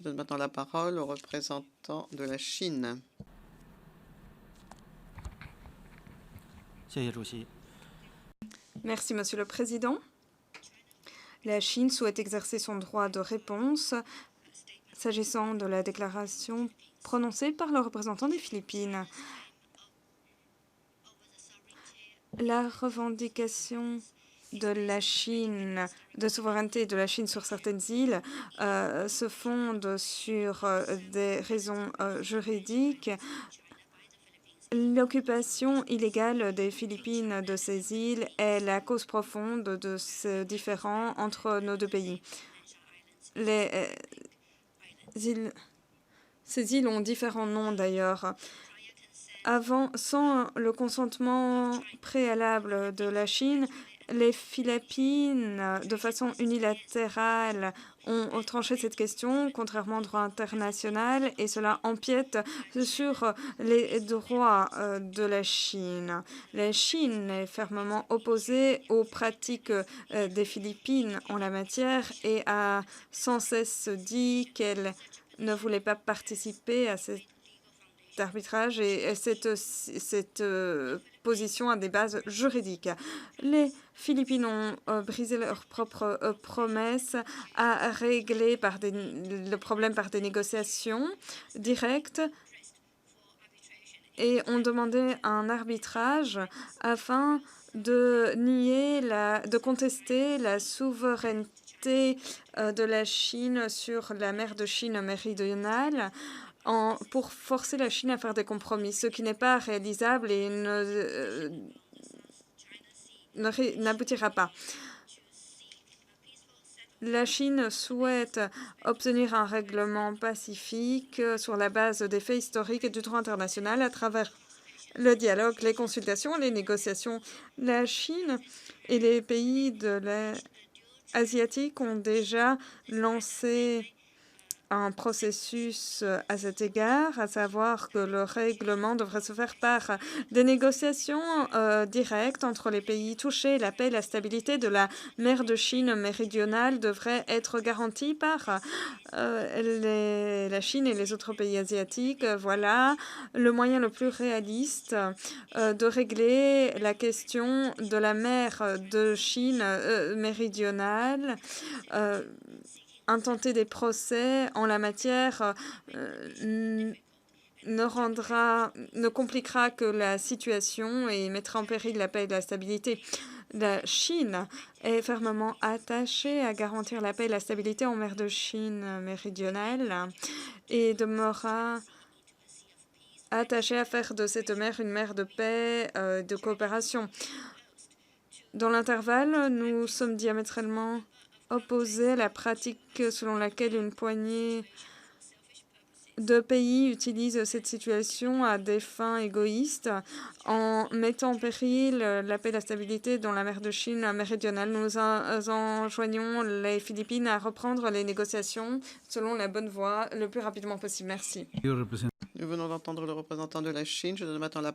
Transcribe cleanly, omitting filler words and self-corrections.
donne maintenant la parole au représentant de la Chine. 谢谢主席。 Merci, Monsieur le Président. La Chine souhaite exercer son droit de réponse s'agissant de la déclaration prononcée par le représentant des Philippines. La revendication de la Chine, de souveraineté de la Chine sur certaines îles, se fonde sur des raisons juridiques. L'occupation illégale des Philippines de ces îles est la cause profonde de ce différend entre nos deux pays. Ces îles ont différents noms d'ailleurs. Sans le consentement préalable de la Chine, les Philippines, de façon unilatérale, ont tranché cette question, contrairement au droit international, et cela empiète sur les droits de la Chine. La Chine est fermement opposée aux pratiques des Philippines en la matière et a sans cesse dit qu'elle ne voulait pas participer à cet arbitrage, et cette position a des bases juridiques. Les Philippines ont brisé leurs propres promesses à régler le problème par des négociations directes et ont demandé un arbitrage afin de contester la souveraineté de la Chine sur la mer de Chine méridionale pour forcer la Chine à faire des compromis, ce qui n'est pas réalisable et n'aboutira pas. La Chine souhaite obtenir un règlement pacifique sur la base des faits historiques et du droit international à travers le dialogue, les consultations, les négociations. La Chine et les pays asiatiques ont déjà lancé un processus à cet égard, à savoir que le règlement devrait se faire par des négociations directes entre les pays touchés. La paix et la stabilité de la mer de Chine méridionale devraient être garanties par la Chine et les autres pays asiatiques. Voilà le moyen le plus réaliste de régler la question de la mer de Chine méridionale. Intenter des procès en la matière ne compliquera que la situation et mettra en péril la paix et la stabilité. La Chine est fermement attachée à garantir la paix et la stabilité en mer de Chine méridionale et demeurera attachée à faire de cette mer une mer de paix, de coopération. Dans l'intervalle, nous sommes diamétralement opposés à la pratique selon laquelle une poignée de pays utilisent cette situation à des fins égoïstes en mettant en péril la paix et la stabilité dans la mer de Chine méridionale. Nous enjoignons les Philippines à reprendre les négociations selon la bonne voie le plus rapidement possible. Merci. Nous venons d'entendre le représentant de la Chine. Je donne maintenant la